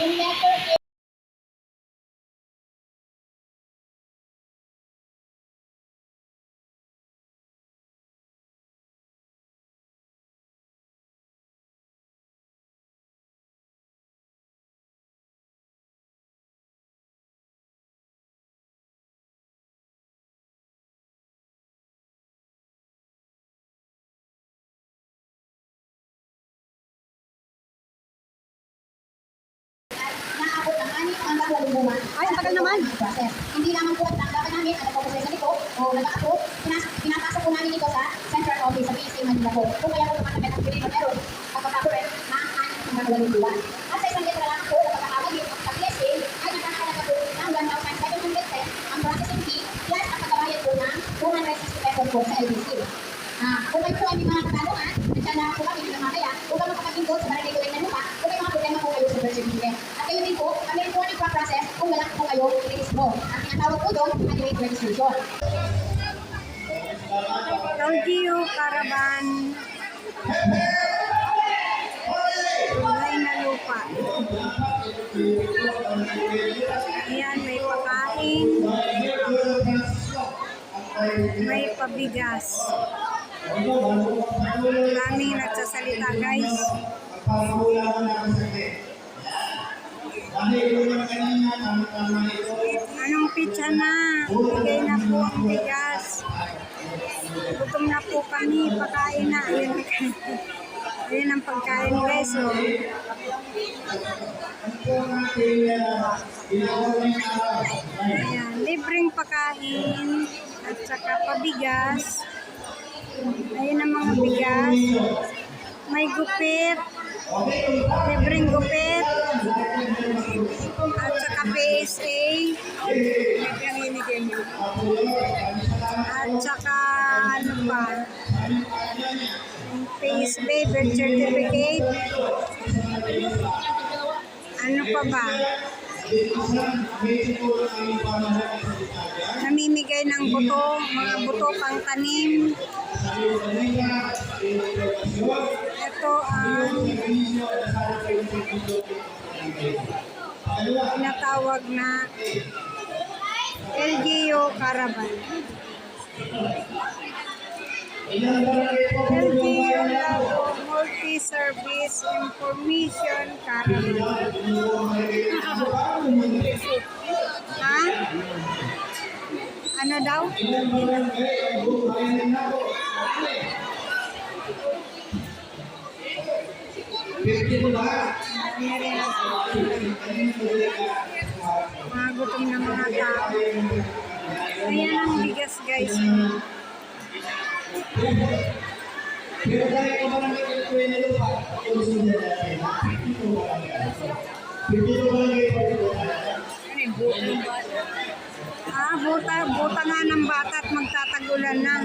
Yung letter A. Naabot ng 6 hanggang 8 buwan. Ay, ang tagal naman. Process. Hindi naman po ang dapat namin at ang proseso nito o nag-approve, pinapasok po namin ito sa central office sa PSA Manila po. Kung kaya po tumatapit ang pinili ng error, pagkakaburet ng 6 hanggang 8 buwan. At sa isang letra lang po na pagkakawagin sa PSA ay nakakalaga po ng 1,710 ang processing fee plus ang pagkabayad po ng 260 pesos po sa LBC. Kung kayo po ay may mga katanungan, nagsala po kami ng mamaya upang makapagpindot sa barangay kulay na lupa kung may mga problema po kayo sa birth certificate. At kayo din po, kami rin po nagpa-process kung wala po kayo registro. Ang tinatawag po doon, graduate registration. LGU Caravan. Kulay na lupa. Ayan, may pakain. May pabigas. Daming nagsasalita, guys. Anong pizza na? Bigay na po ang bigas. Gutom na po kami. Pakain na. Ayun ang pagkain, guys. Oh. Ayan, libreng pakain at saka pabigas. Ayun ang mga bigas. May gupit. Libreng gupit. At saka PSA. At saka ano pa? PSA, birth certificate. Ano pa ba? Namimigay ng buto, mga buto pang tanim. Ito ang tinatawag na LGU Caravan. LGU Multi-Service Information Caravan. Ha? Ano daw? Mga gutom na mga tao. Ayan ang bigas, guys. Buta nga ng bata at magtatagulan na.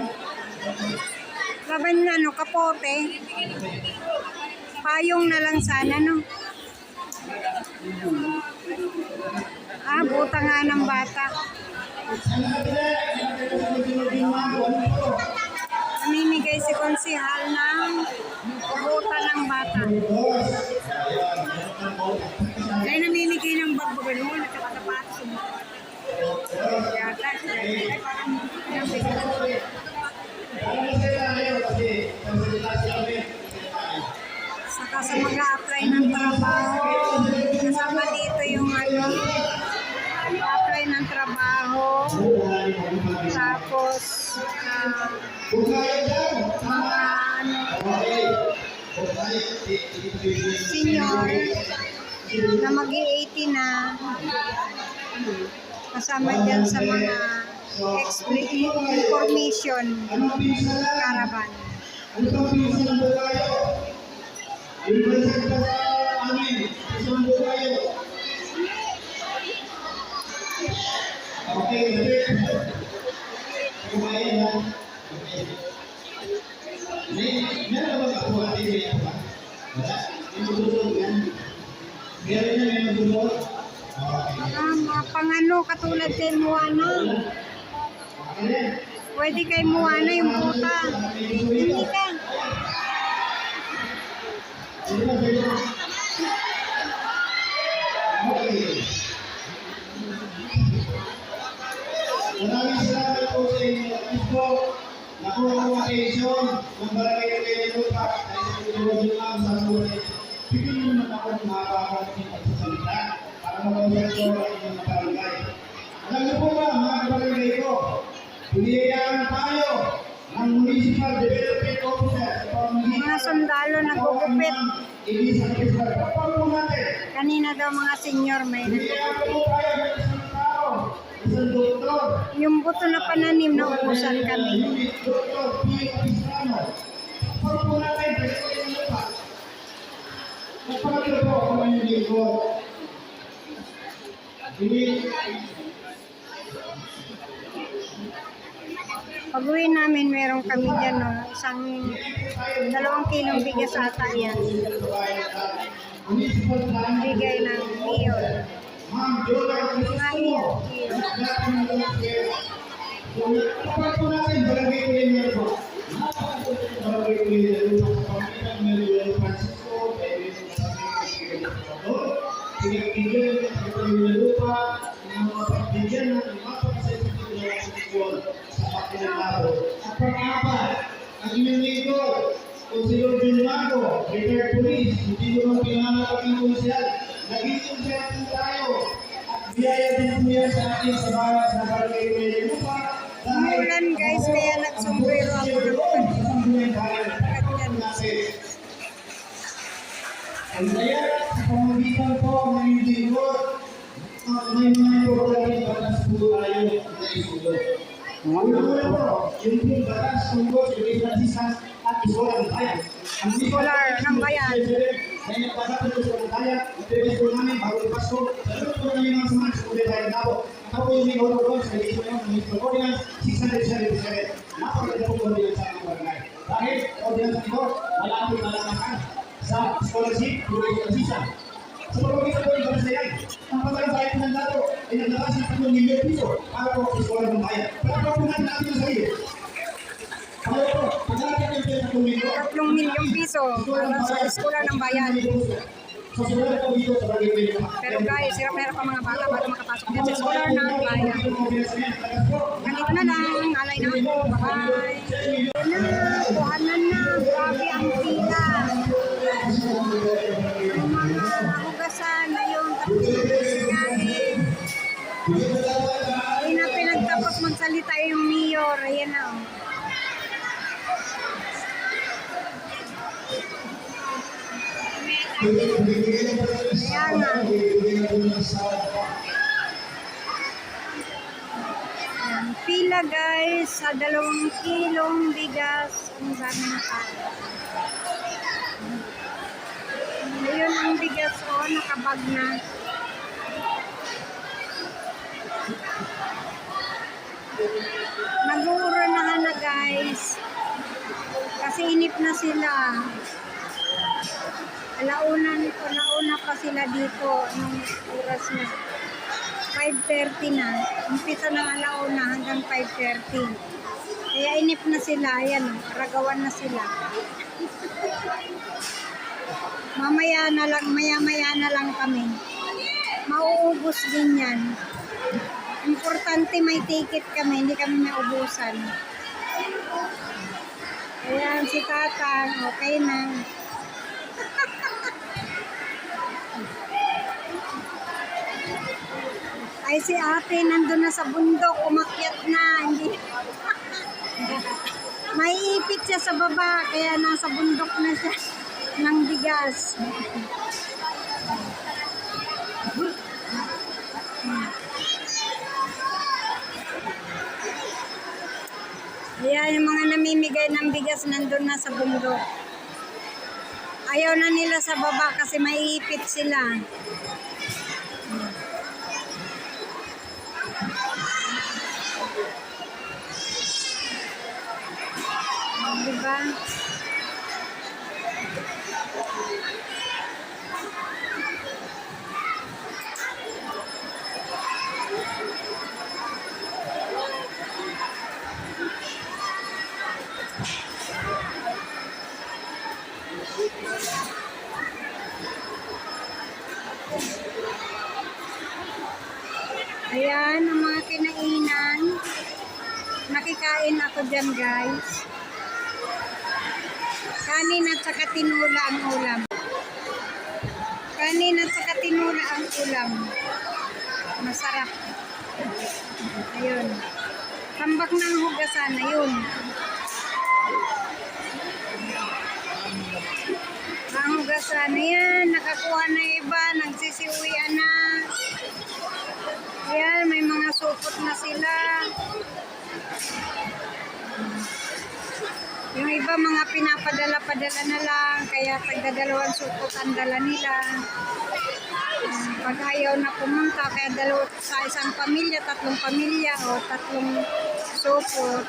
Laban na, no, kapote. Payong na lang sana, no? Buta nga ng bata. Namimigay si konsihal ng buta ng bata. Dahil namimigay ng bagbagano, nakatapat. Yata. Saka sa mag-a-apply ng trabaho, kasama dito yung apply ng trabaho, tapos mga senior na mag-i-80 na, kasama dyan sa mga information caravan. Mga pangano katulad kay Moana. Pwede kay Moana yung puta. Hindi ka. naman ako makakawag ng pagsasalita para makausap ko ang inyong barangay. Alam niyo po ba, mga kabarangay ko, piniyayaan tayo ng Municipal Development Officer sa pamamagitan Mga sundalo nagugupit. Elisa Quezon. Pagpapalo po natin. Kanina daw mga senior may Piniyayaan po tayo ng isang tao, isang doktor, yung buto na pananim na ubusan kami. Dr. P. Capistrano. Pagpapalo po natin, pwede ko yung lupa. Nagpapalo po ako ng linggo. Pag-uwi namin, meron kami dyan, no, isang 2 kilong bigas ata yan. Bigay ng mayor. Ma'am, Jola, Mga iyo. kapag po natin, barangay ko yung meron po. Barangay ko yung meron po. Pamitan meron Francisco, meron pinagpigil, pinagpigil lupa, yung mga pagbigyan ng mga pagsasabi sa pakinalabo. At pang-apat, ang inyong leader, Consiglor Gilmarco, retired police, hindi naman pinangalagin konsyal. Naging konsyal po tayo. At biyaya din po yan sa atin sa barat sa barangay ko yung lupa. Umulan, guys, kaya nagsombrero ako ng ang daya sa pamamagitan po ng inyong lingkod, may mga programang batas po tayo na isulat. Una po, yung pong batas tungkol sa legislasisan at isola ng bayan. Ang Isolar ng bayan. may nagpapatid sa mga bayan, ipipis po namin bago ipasko, salut po namin mga samahan sa kulay bayan na po. Ako po yung may order sa legislation ng Municipal Ordinance 677. Napakaganda po ordinance sa mga barangay. Dahil ordinance ito, malapit malamakan sa scholarship, legislasisan. Sa pagpagitan po yung bansa yan, ang patalang bayan ng dato ay naglakas ng 3 milyon piso para po sa iskola ng bayan. Pero po natin natin ang sarili. Kaya po, paglalagyan ng 3 milyon, 3 milyong piso para sa eskwela ng bayan. sa sulat po dito sa bagay ko. Pero guys, hirap na hirap ang mga bata bago makapasok dito sa eskwela ng bayan. Ganito na lang, alay na ako. Bye-bye. Kuhanan na, grabe ang pila. Ang mga hugasan na yung tapos-tapos. Hindi na pinagtapos magsalita yung mayor. Ayan na. Oh. Kaya nga. Ayan, pila guys sa 2 kilong bigas. Ang dami na tayo. Ayun ang bigas o, nakabag na. Nag-uuranahan na guys. Kasi inip na sila. Alauna pa sila dito nung oras na. 5:30 na. Umpisa ng alauna hanggang 5:30. Kaya inip na sila. Ayan, ragawan na sila. Maya na lang kami. Mauubos din yan. Importante may ticket kami, hindi kami maubusan. Ayan, si Tatang, okay na. Ay, si ate nandun na sa bundok, umakyat na. Hindi. May ipit siya sa baba, kaya nasa bundok na siya ng bigas. Ayan, yung mga namimigay ng bigas nandun na sa bundok. Ayaw na nila sa baba kasi maiipit sila. Diba? Ayan, ang mga kinainan. Nakikain ako dyan, guys. Kanin at saka tinula ang ulam. Kanin at saka tinula ang ulam. Masarap. Ayun. Tambak ng hugasan. Ayun. Ang hugasan na yan. Nakakuha na iba. Nagsisiuwian na. Ayan. May mga supot na sila. Yung iba mga pinapadala-padala na lang. Kaya tagdadalawang supot ang dala nila. Pag ayaw na pumunta, kaya dalawa sa isang pamilya, tatlong pamilya o tatlong supot.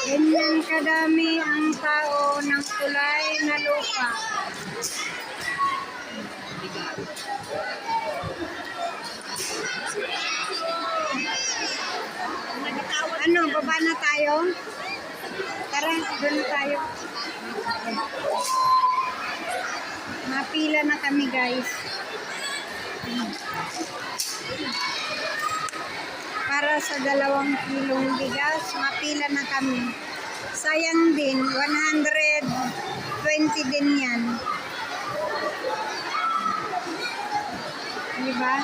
Ganyan kadami ang tao ng kulay na lupa. Ano, baba na tayo? Tara, doon na tayo. Mapila na kami, guys. Para sa 2 kilong bigas, mapila na kami. Sayang din, 120 din yan. Diba?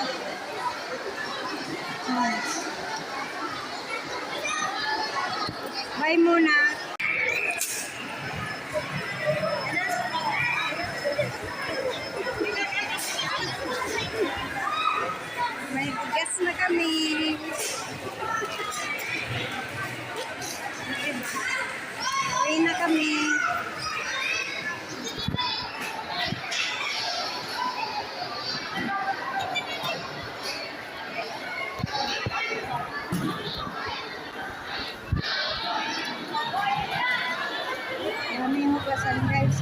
Bye muna. May bigas na kami. Uwi na kami. Maraming hugasan, guys.